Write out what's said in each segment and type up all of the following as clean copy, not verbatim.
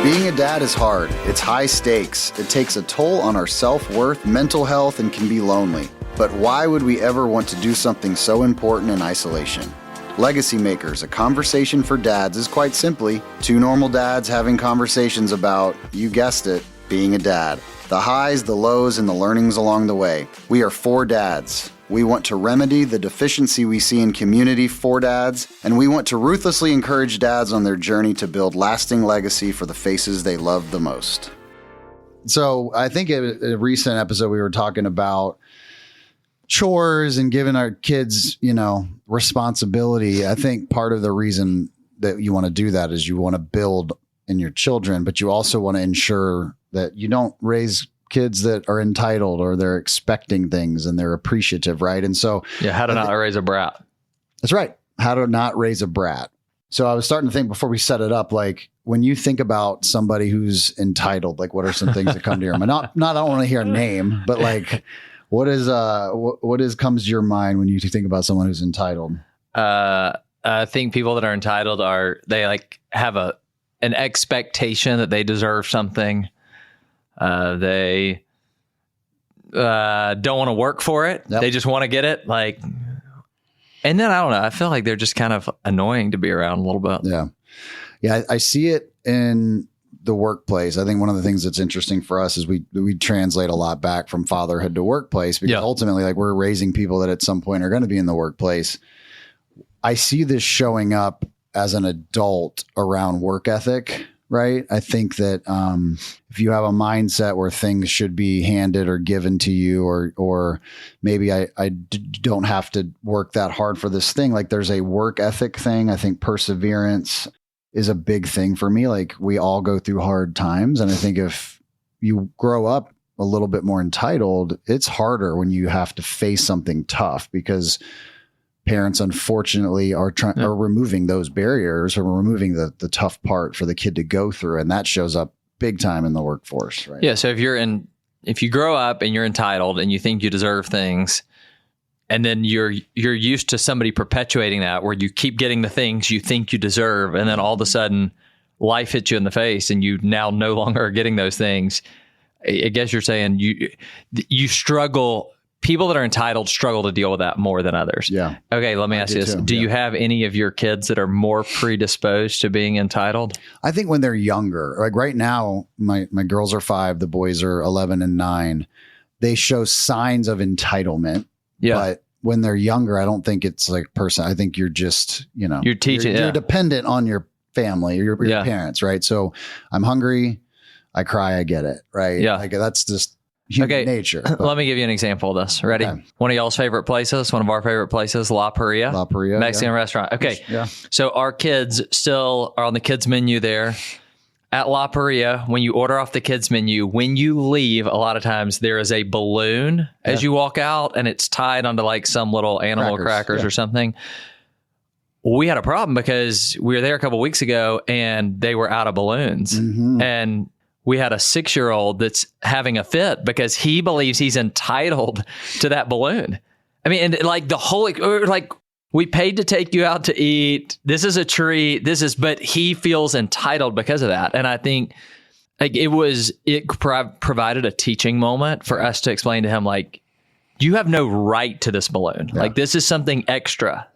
Being a dad is hard. It's high stakes. It takes a toll on our self-worth, mental health, and can be lonely. But why would we ever want to do something so important in isolation? Legacy Makers, a conversation for dads, is quite simply two normal dads having conversations about, you guessed it, being a dad. The highs, the lows, and the learnings along the way. We are four dads. We want to remedy the deficiency we see in community for dads, and we want to ruthlessly encourage dads on their journey to build lasting legacy for the faces they love the most. So I think in a recent episode we were talking about chores and giving our kids, responsibility. I think part of the reason that you want to do that is you want to build in your children, but you also want to ensure that you don't raise kids that are entitled or they're expecting things and they're appreciative, right? And so how to not raise a brat. That's right. How to not raise a brat. So I was starting to think before we set it up, like when you think about somebody who's entitled, like what are some things that come to your mind? Not I don't want to hear a name, but like what comes to your mind when you think about someone who's entitled? I think people that are entitled they like have an expectation that they deserve something. They don't want to work for it. Yep. They just want to get it. And then I don't know. I feel like they're just kind of annoying to be around a little bit. Yeah. Yeah. I see it in the workplace. I think one of the things that's interesting for us is we translate a lot back from fatherhood to workplace because ultimately we're raising people that at some point are going to be in the workplace. I see this showing up as an adult around work ethic. Right. I think that if you have a mindset where things should be handed or given to you, or maybe I don't have to work that hard for this thing, like there's a work ethic thing. I think perseverance is a big thing for me. Like we all go through hard times. And I think if you grow up a little bit more entitled, it's harder when you have to face something tough because parents, unfortunately, are removing those barriers or removing the tough part for the kid to go through. And that shows up big time in the workforce, right? Yeah. So if you grow up and you're entitled and you think you deserve things, and then you're used to somebody perpetuating that where you keep getting the things you think you deserve, and then all of a sudden life hits you in the face and you now no longer are getting those things. I guess you're saying you struggle. People that are entitled struggle to deal with that more than others. Yeah. Okay, let me ask you this. Do you have any of your kids that are more predisposed to being entitled? I think when they're younger, like right now, my girls are 5, the boys are 11 and 9. They show signs of entitlement. Yeah. But when they're younger, I don't think it's like I think you're just, you're teaching. You're dependent on your family or your parents, right? So I'm hungry, I cry, I get it, right? Yeah. Like that's just human nature. Let me give you an example of this. Ready? Okay. One of y'all's favorite places, one of our favorite places, La Paria. Mexican restaurant. Okay. Yeah. So our kids still are on the kids menu there. At La Paria, when you order off the kids menu, when you leave, a lot of times there is a balloon as you walk out and it's tied onto like some little animal crackers or something. We had a problem because we were there a couple of weeks ago and they were out of balloons. Mm-hmm. And we had a 6-year-old that's having a fit because he believes he's entitled to that balloon. I mean, and like the whole, like we paid to take you out to eat. This is a treat. But he feels entitled because of that. And I think like it provided a teaching moment for us to explain to him, like, you have no right to this balloon. Yeah. Like this is something extra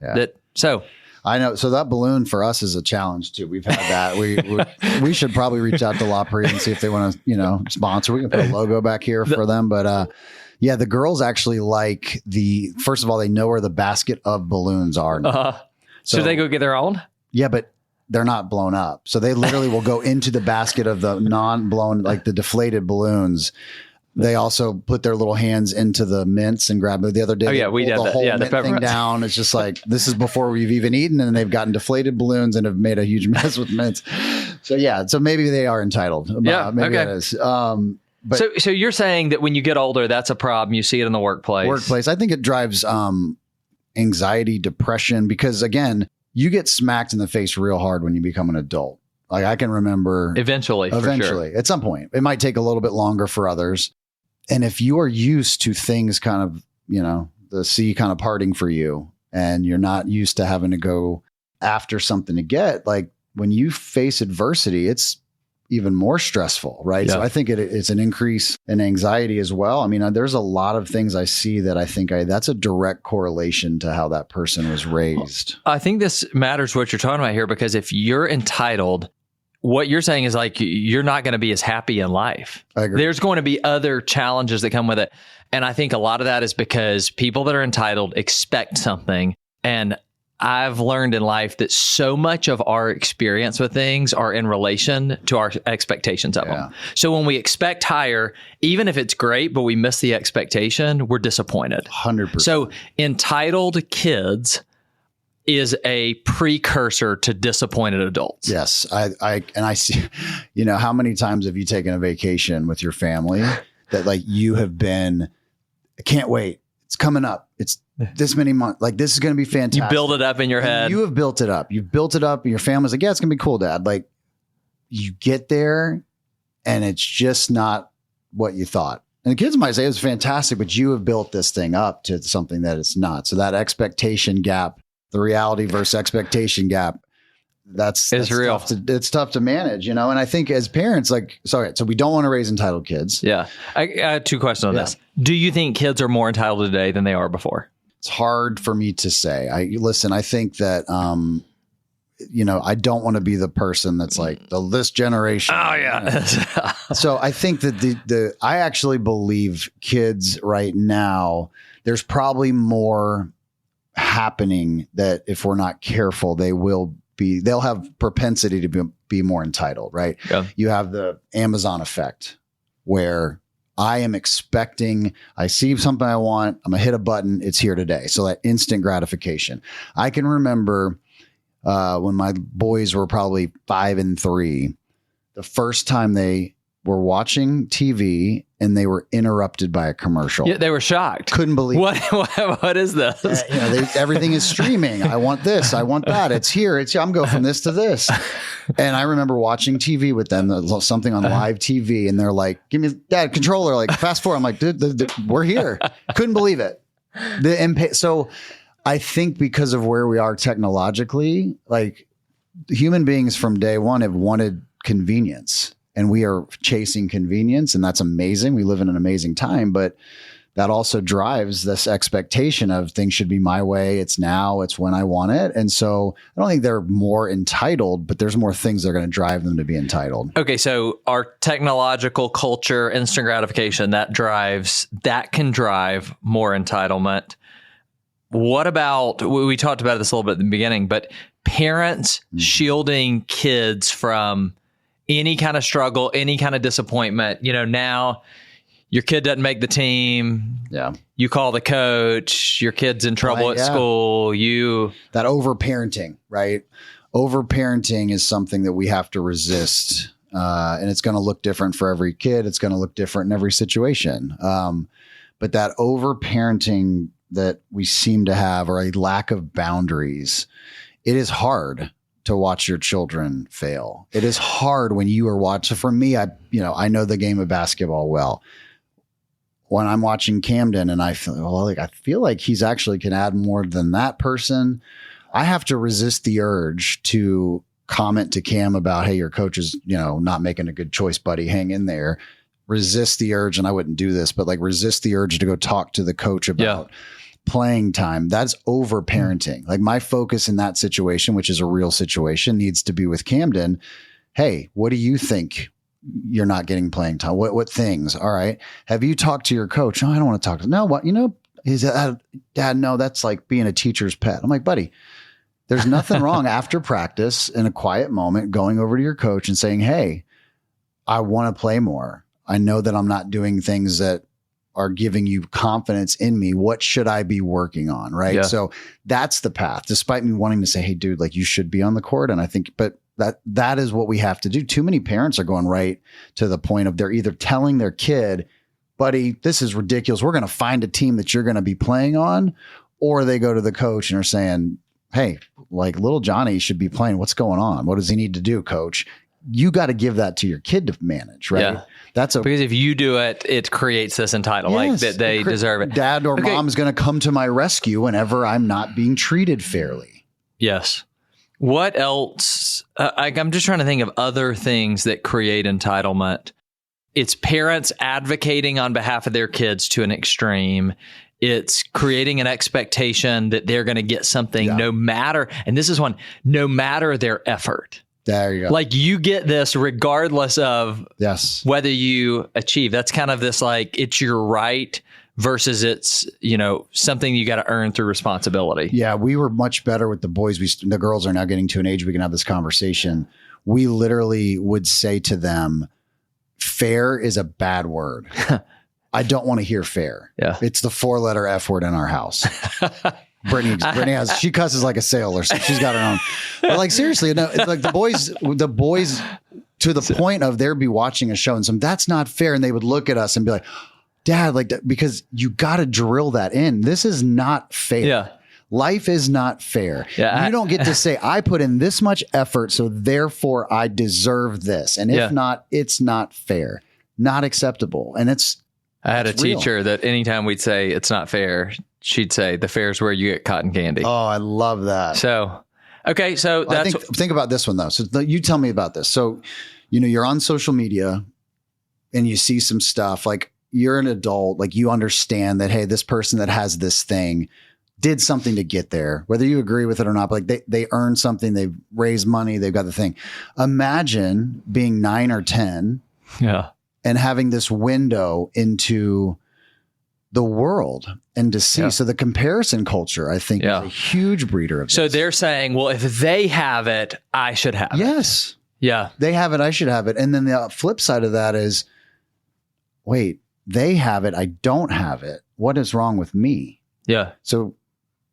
I know. So that balloon for us is a challenge too. We've had that. We should probably reach out to La Paria and see if they want to, sponsor. We can put a logo back here for them. But the girls actually like first of all, they know where the basket of balloons are. So they go get their own? Yeah, but they're not blown up. So they literally will go into the basket of the non-blown, like the deflated balloons. They also put their little hands into the mints and grab it. The other day, we did the whole mint thing down. It's just like, this is before we've even eaten, and they've gotten deflated balloons and have made a huge mess with mints. So maybe they are entitled. Maybe it is. But so you're saying that when you get older, that's a problem. You see it in the workplace. I think it drives anxiety, depression, because again, you get smacked in the face real hard when you become an adult. Like I can remember eventually, at some point. It might take a little bit longer for others. And if you are used to things kind of, the sea kind of parting for you, and you're not used to having to go after something to get, like when you face adversity, it's even more stressful, right? Yeah. So I think it's an increase in anxiety as well. I mean, there's a lot of things I see that I think that's a direct correlation to how that person was raised. I think this matters what you're talking about here, because if you're entitled, what you're saying is like, you're not going to be as happy in life. I agree. There's going to be other challenges that come with it. And I think a lot of that is because people that are entitled expect something. And I've learned in life that so much of our experience with things are in relation to our expectations of them. So when we expect higher, even if it's great, but we miss the expectation, we're disappointed. 100%. So entitled kids is a precursor to disappointed adults. Yes. I see, how many times have you taken a vacation with your family that like you have been, I can't wait. It's coming up. It's this many months. Like, this is going to be fantastic. You build it up in your head. You have built it up. You've built it up. And your family's like, yeah, it's going to be cool, Dad. Like, you get there and it's just not what you thought. And the kids might say it's fantastic, but you have built this thing up to something that it's not. So that expectation gap, the reality versus expectation gap, that's real. It's tough to manage, And I think as parents, so we don't want to raise entitled kids. Yeah. I have two questions on this. Do you think kids are more entitled today than they are before? It's hard for me to say. I think that, I don't want to be the person that's like this generation. Oh yeah. So I think that I actually believe kids right now, there's probably more happening that if we're not careful, they'll have propensity to be more entitled, right? Yeah. You have the Amazon effect where I am expecting, I see something I want, I'm gonna hit a button, it's here today. So that instant gratification. I can remember when my boys were probably 5 and 3, the first time they were watching TV and they were interrupted by a commercial. Yeah, they were shocked. Couldn't believe what is this? Everything is streaming. I want this. I want that. It's here. I'm going from this to this. And I remember watching TV with them, something on live TV, and they're like, "Give me Dad controller." Like, fast forward. I'm like, "Dude, we're here." Couldn't believe it. So I think because of where we are technologically, like human beings from day one have wanted convenience. And we are chasing convenience, and that's amazing. We live in an amazing time, but that also drives this expectation of things should be my way. It's now, it's when I want it. And so I don't think they're more entitled, but there's more things that are going to drive them to be entitled. Okay. So our technological culture, instant gratification, that can drive more entitlement. What about, we talked about this a little bit at the beginning, but parents shielding kids from any kind of struggle, any kind of disappointment. Now your kid doesn't make the team. Yeah. You call the coach, your kid's in trouble at school. That overparenting, right? Overparenting is something that we have to resist. And it's going to look different for every kid. It's going to look different in every situation. But that overparenting that we seem to have, or a lack of boundaries, it is hard to watch your children fail. It is hard when you are watching. For me, I know the game of basketball well. When I'm watching Camden and I feel like he's actually can add more than that person, I have to resist the urge to comment to Cam about, hey, your coach is, not making a good choice, buddy. Hang in there. Resist the urge, and I wouldn't do this, but resist the urge to go talk to the coach about playing time. That's over parenting. Like, my focus in that situation, which is a real situation, needs to be with Camden. Hey, what do you think you're not getting playing time? What things? All right. Have you talked to your coach? No, I don't want to talk to. No, what? He's Dad. No, that's like being a teacher's pet. I'm like, buddy, there's nothing wrong after practice in a quiet moment going over to your coach and saying, hey, I want to play more. I know that I'm not doing things that are giving you confidence in me. What should I be working on? Right. Yeah. So that's the path, despite me wanting to say, hey, dude, like, you should be on the court. And I think, but that is what we have to do. Too many parents are going right to the point of they're either telling their kid, buddy, this is ridiculous, we're going to find a team that you're going to be playing on, or they go to the coach and are saying, hey, like, little Johnny should be playing. What's going on? What does he need to do, coach? You got to give that to your kid to manage, right? Yeah. Because if you do it, it creates this entitlement, like that they deserve it. Dad or mom is going to come to my rescue whenever I'm not being treated fairly. Yes. What else I'm just trying to think of other things that create entitlement. It's parents advocating on behalf of their kids to an extreme. It's creating an expectation that they're going to get something no matter, and this is one, no matter their effort. There you go. Like you get this regardless of whether you achieve. That's kind of this like, it's your right versus it's, something you got to earn through responsibility. Yeah, we were much better with the boys. The girls are now getting to an age we can have this conversation. We literally would say to them, fair is a bad word. I don't want to hear fair. Yeah. It's the 4-letter F word in our house. Brittany she cusses like a sailor, so she's got her own. But like seriously, no, it's like the boys to the point of they'd be watching a show and that's not fair. And they would look at us and be like, Dad, like because you got to drill that in. This is not fair. Yeah. Life is not fair. Yeah, you don't get to say, I put in this much effort, so therefore I deserve this. And if not, it's not fair, not acceptable. And I had a teacher that anytime we'd say it's not fair, she'd say the fair is where you get cotton candy. Oh, I love that. So, okay. So think about this one though. So you tell me about this. So, you're on social media and you see some stuff like you're an adult, like you understand that, hey, this person that has this thing did something to get there, whether you agree with it or not, but like they earned something, they've raised money, they've got the thing. Imagine being 9 or 10 and having this window into the world and to see. So the comparison culture, I think, is a huge breeder of this. So they're saying, well, if they have it, I should have it. Yes. Yeah. They have it, I should have it. And then the flip side of that is, wait, they have it, I don't have it. What is wrong with me? Yeah. So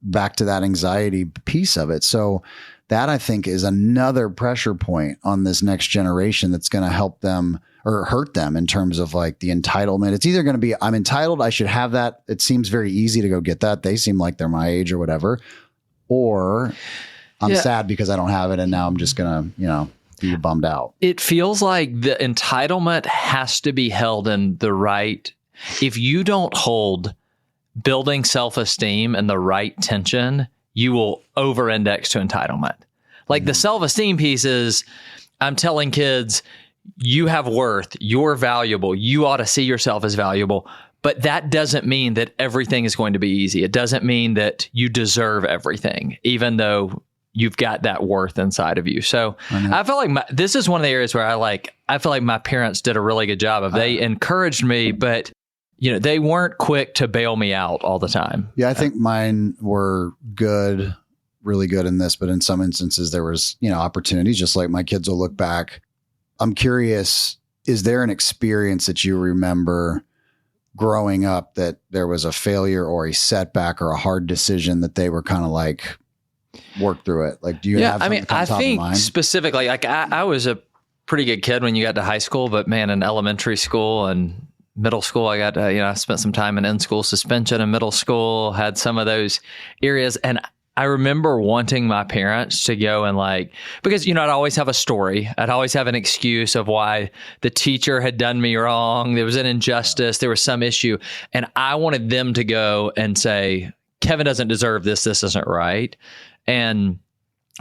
back to that anxiety piece of it. So that I think is another pressure point on this next generation that's going to help them or hurt them in terms of like the entitlement. It's either going to be, I'm entitled, I should have that. It seems very easy to go get that. They seem like they're my age or whatever. Or I'm sad because I don't have it. And now I'm just going to, be bummed out. It feels like the entitlement has to be held in the right. If you don't hold building self-esteem and the right tension, you will over-index to entitlement. Like the self-esteem piece is, I'm telling kids, you have worth, you're valuable, you ought to see yourself as valuable. But that doesn't mean that everything is going to be easy. It doesn't mean that you deserve everything, even though you've got that worth inside of you. So I feel like this is one of the areas where I feel like my parents did a really good job of, they encouraged me, but they weren't quick to bail me out all the time. Yeah, I think mine were good, really good in this, but in some instances there was, opportunities, just like my kids will look back. I'm curious, is there an experience that you remember growing up that there was a failure or a setback or a hard decision that they were kind of like, work through it? Like, do you have something I think specifically, like I was a pretty good kid when you got to high school, but man, in elementary school and middle school, I got, I spent some time in in-school suspension in middle school, had some of those areas. And I remember wanting my parents to go and because, I'd always have a story. I'd always have an excuse of why the teacher had done me wrong. There was an injustice. There was some issue. And I wanted them to go and say, Kevin doesn't deserve this. This isn't right. And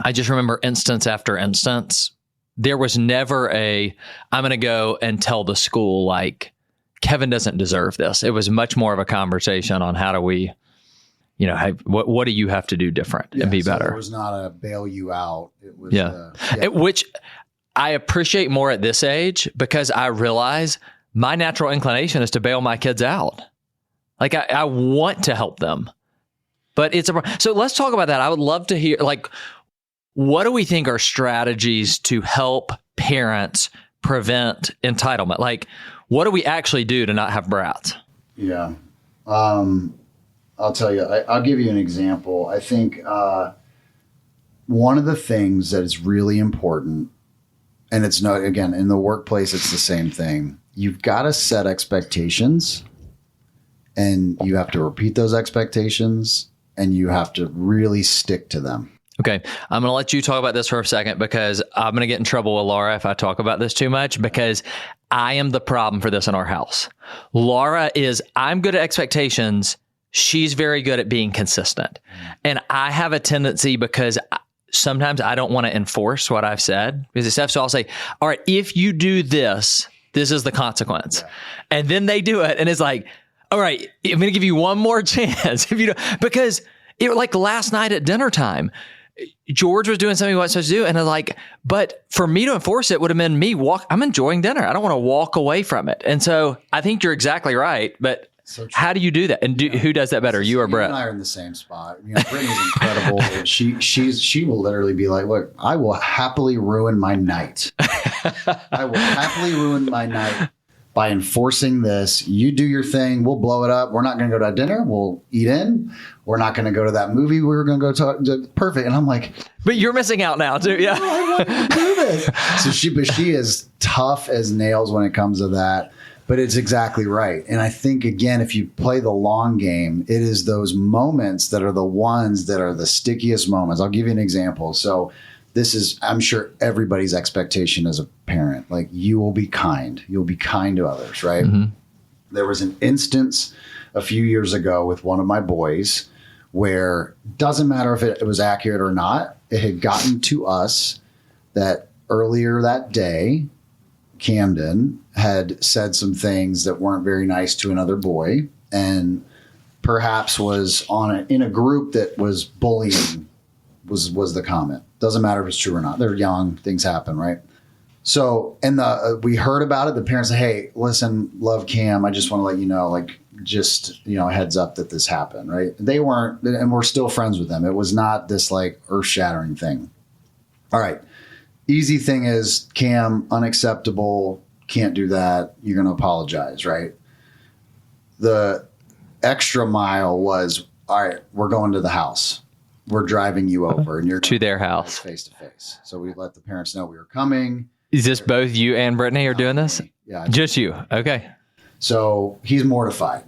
I just remember instance after instance, there was never I'm going to go and tell the school Kevin doesn't deserve this. It was much more of a conversation on how do we, what do you have to do different and be better? It was not a bail you out. It was, which I appreciate more at this age because I realize my natural inclination is to bail my kids out. I want to help them. But so let's talk about that. I would love to hear, what do we think are strategies to help parents prevent entitlement? What do we actually do to not have brats? Yeah. I'll tell you, I'll give you an example. I think one of the things that is really important, and it's not, again, in the workplace, it's the same thing. You've got to set expectations and you have to repeat those expectations. And you have to really stick to them. Okay. I'm going to let you talk about this for a second because I'm going to get in trouble with Laura if I talk about this too much because I am the problem for this in our house. Laura I'm good at expectations. She's very good at being consistent. And I have a tendency because sometimes I don't want to enforce what I've said because it's stuff. So I'll say, all right, if you do this, this is the consequence. Yeah. And then they do it. And it's like, all right, I'm going to give you one more chance. If you don't, because it like last night at dinner time, George was doing something he wasn't supposed to do. And I was like, but for me to enforce it would have been I'm enjoying dinner. I don't want to walk away from it. And so I think you're exactly right. But how do you do that? And who does that better, you or Brett? You and I are in the same spot. Brittany's incredible. She will literally be like, look, I will happily ruin my night. I will happily ruin my night by enforcing this. You do your thing. We'll blow it up. We're not going to go to dinner. We'll eat in. We're not going to go to that movie. We were going to go to perfect. And I'm like, but you're missing out now too. Yeah. No, I want to do this. So she is tough as nails when it comes to that. But it's exactly right. And I think, again, if you play the long game, it is those moments that are the ones that are the stickiest moments. I'll give you an example. So this is, I'm sure, everybody's expectation as a parent. Like, you will be kind. You'll be kind to others, right? Mm-hmm. There was an instance a few years ago with one of my boys where, doesn't matter if it was accurate or not, it had gotten to us that earlier that day, Camden had said some things that weren't very nice to another boy, and perhaps was in a group that was bullying was the comment. Doesn't matter if it's true or not. They're young. Things happen, right? So, and we heard about it. The parents said, hey, listen, love Cam. I just want to let you know, like, just, heads up that this happened, right? They weren't, and we're still friends with them. It was not this like earth-shattering thing. All right. Easy thing is, Cam, unacceptable, can't do that. You're going to apologize, right? The extra mile was, all right, we're going to the house. We're driving you over, and you're to their house face to face. So we let the parents know we were coming. Is this both you and Brittany are doing this? Yeah. Just you. Okay. So he's mortified,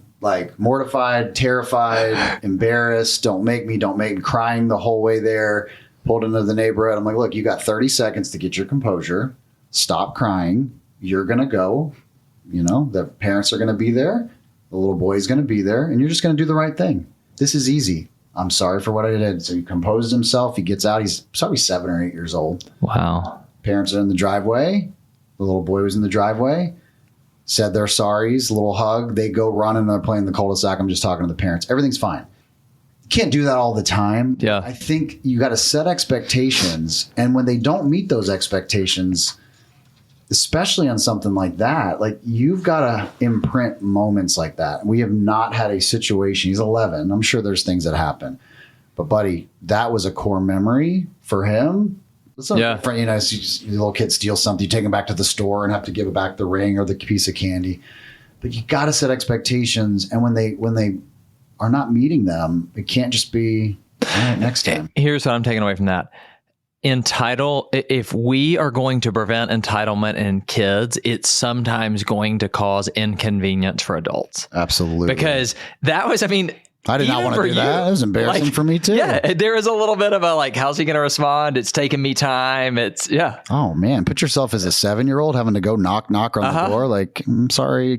terrified, embarrassed. Don't make me, crying the whole way there. Pulled into the neighborhood. I'm like, look, you got 30 seconds to get your composure. Stop crying. You're going to go. The parents are going to be there. The little boy's going to be there. And you're just going to do the right thing. This is easy. I'm sorry for what I did. So he composed himself. He gets out. He's probably 7 or 8 years old. Wow. Parents are in the driveway. The little boy was in the driveway. Said their sorries. A little hug. They go running. They're playing the cul-de-sac. I'm just talking to the parents. Everything's fine. Can't do that all the time. Yeah. I think you got to set expectations. And when they don't meet those expectations, especially on something like that, like, you've got to imprint moments like that. We have not had a situation. He's 11. I'm sure there's things that happen. But, buddy, that was a core memory for him. It's not different, your little kid steals something, you take him back to the store and have to give it back the ring or the piece of candy. But you got to set expectations. And when they are not meeting them, it can't just be, all right, next time. Here's what I'm taking away from that. If we are going to prevent entitlement in kids, it's sometimes going to cause inconvenience for adults. Absolutely. Because I did not want to do that. It was embarrassing for me too. Yeah, there is a little bit of a how's he going to respond? It's taking me time. Oh man, put yourself as a 7-year-old having to go knock on the door. Like, I'm sorry.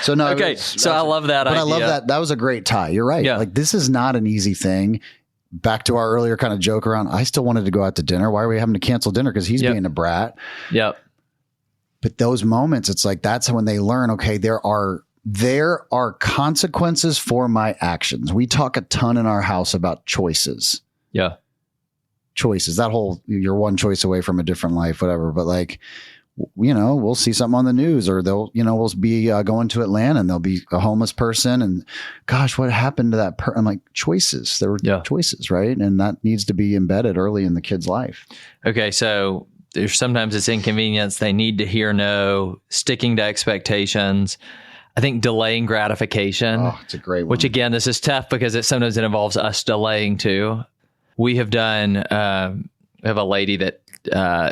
So no. Okay. So I love that idea. I love that. That was a great tie. You're right. Yeah. Like, this is not an easy thing. Back to our earlier kind of joke around, I still wanted to go out to dinner. Why are we having to cancel dinner? Because he's being a brat. Yep. But those moments, it's like, that's when they learn, okay, there are consequences for my actions. We talk a ton in our house about choices. Yeah. Choices. That whole, you're one choice away from a different life, whatever. But like, we'll see something on the news, or we'll be going to Atlanta and there'll be a homeless person, and gosh, what happened to that person? I'm like, choices. There were choices, right? And that needs to be embedded early in the kid's life. Okay. So sometimes it's inconvenience. They need to hear no, sticking to expectations. I think delaying gratification. Oh, it's a great one. Which, again, this is tough because sometimes it involves us delaying too. We have done, we have a lady that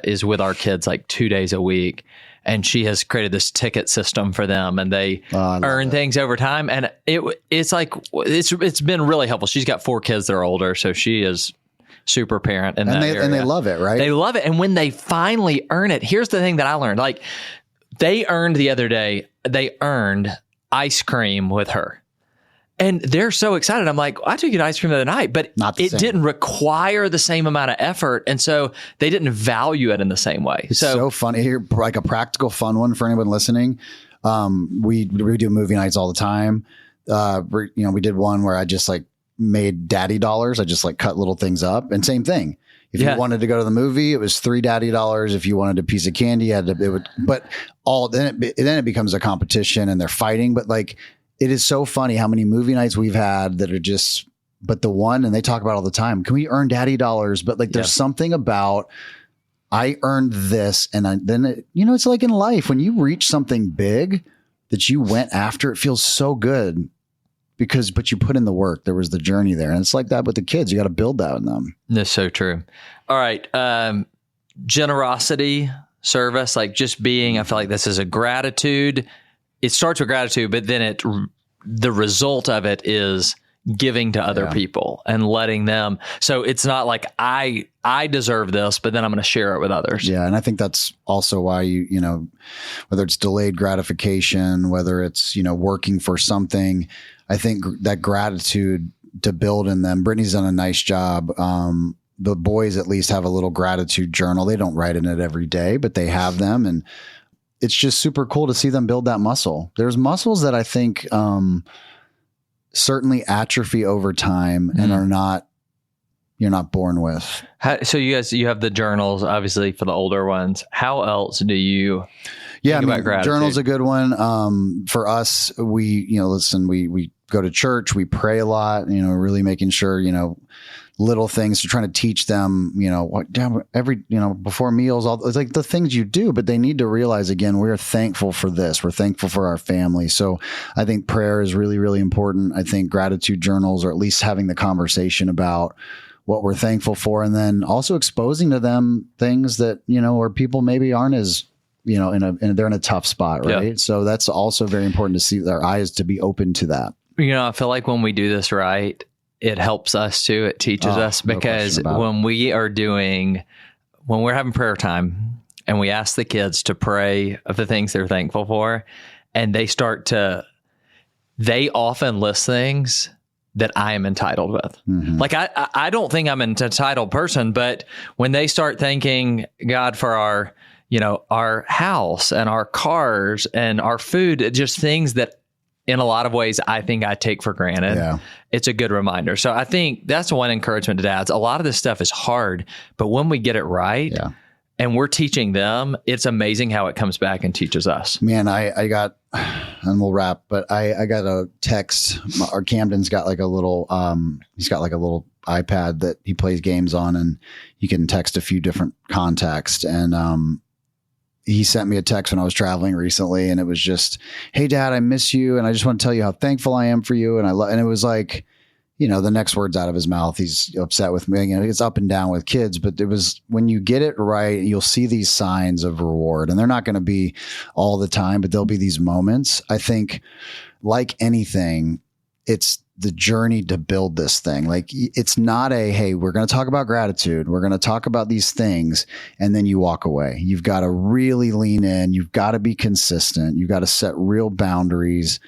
is with our kids like 2 days a week, and she has created this ticket system for them, and they earn things over time. And it's been really helpful. She's got 4 kids that are older, so she is super parent in that area. And they love it, right? They love it. And when they finally earn it, here's the thing that I learned. Like, they earned the other day, they earned ice cream with her. And they're so excited. I'm like, I took you to ice cream the other night, but it didn't require the same amount of effort. And so they didn't value it in the same way. It's so funny. Here, like a practical fun one for anyone listening. We do movie nights all the time. We did one where I just like made daddy dollars. I just like cut little things up, and same thing. If you wanted to go to the movie, it was $3 daddy dollars. If you wanted a piece of candy, then it becomes a competition and they're fighting. But like, it is so funny how many movie nights we've had that are just, but the one, and they talk about all the time, can we earn daddy dollars? But like, there's something about, I earned this. And it's like in life, when you reach something big that you went after, it feels so good. But you put in the work. There was the journey there. And it's like that with the kids. You got to build that in them. That's so true. All right. Generosity, service, like just being, I feel like this is a gratitude. It starts with gratitude, but then the result of it is giving to other people and letting them. So it's not like I deserve this, but then I'm going to share it with others. Yeah. And I think that's also why whether it's delayed gratification, whether it's, working for something, I think that gratitude to build in them. Brittany's done a nice job. The boys at least have a little gratitude journal. They don't write in it every day, but they have them. And it's just super cool to see them build that muscle. There's muscles that I think certainly atrophy over time and you're not born with. So you have the journals, obviously, for the older ones. How else do you think about gratitude? Journal's a good one. For us, we go to church, we pray a lot, really making sure, little things. We're trying to teach them, before meals, it's like the things you do, but they need to realize, again, we're thankful for this. We're thankful for our family. So I think prayer is really, really important. I think gratitude journals, or at least having the conversation about what we're thankful for, and then also exposing to them things that, where people maybe aren't as, they're in a tough spot. Right. Yeah. So that's also very important to see their eyes to be open to that. I feel like when we do this right, it helps us too. It teaches us, because when we're having prayer time and we ask the kids to pray of the things they're thankful for, and they often list things that I am entitled with. Mm-hmm. Like I don't think I'm an entitled person, but when they start thanking God for our house and our cars and our food, just things that in a lot of ways I think I take for granted. Yeah. It's a good reminder. So I think that's one encouragement to dads. A lot of this stuff is hard, but when we get it right and we're teaching them, it's amazing how it comes back and teaches us. Man, I got, and we'll wrap, but I got a text. Our Camden's got like a little, he's got like a little iPad that he plays games on, and you can text a few different contacts. And, he sent me a text when I was traveling recently, and it was just, "Hey Dad, I miss you. And I just want to tell you how thankful I am for you." And and it was like, the next words out of his mouth, he's upset with me. It's up and down with kids, but it was, when you get it right, you'll see these signs of reward, and they're not going to be all the time, but there'll be these moments. I think, like anything, it's the journey to build this thing. Like, it's not hey, we're going to talk about gratitude. We're going to talk about these things, and then you walk away. You've got to really lean in. You've got to be consistent. You've got to set real boundaries,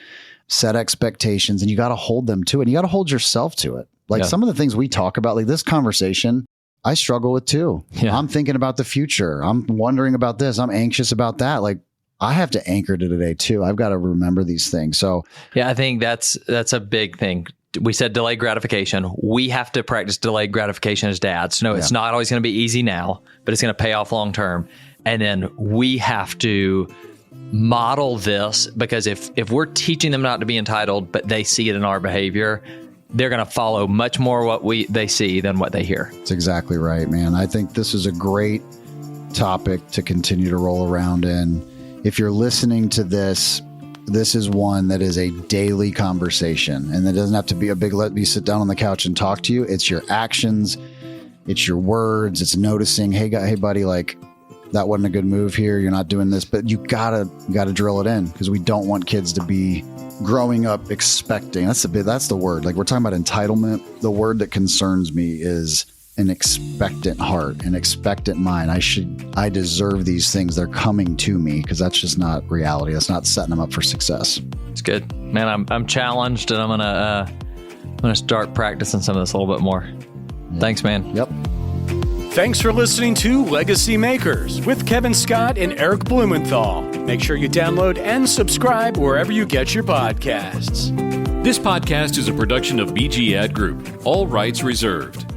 set expectations, and you got to hold them to it. And you got to hold yourself to it. Like some of the things we talk about, like this conversation, I struggle with too. Yeah. I'm thinking about the future. I'm wondering about this. I'm anxious about that. Like, I have to anchor to today too. I've got to remember these things. So yeah, I think that's a big thing. We said delayed gratification. We have to practice delayed gratification as dads. No, it's not always going to be easy now, but it's going to pay off long term. And then we have to model this, because if we're teaching them not to be entitled, but they see it in our behavior, they're going to follow much more what they see than what they hear. That's exactly right, man. I think this is a great topic to continue to roll around in. If you're listening to this is one that is a daily conversation, and that doesn't have to be a big, let me sit down on the couch and talk to you. It's your actions, it's your words, it's noticing, hey buddy, like that wasn't a good move here. You're not doing this, but you gotta drill it in, because we don't want kids to be growing up expecting. That's the word. Like, we're talking about entitlement. The word that concerns me is an expectant heart, an expectant mind. I deserve these things. They're coming to me, because that's just not reality. That's not setting them up for success. It's good, man. I'm challenged, and I'm gonna start practicing some of this a little bit more. Yeah. Thanks, man. Yep. Thanks for listening to Legacy Makers with Kevin Scott and Eric Blumenthal. Make sure you download and subscribe wherever you get your podcasts. This podcast is a production of BG Ad Group. All rights reserved.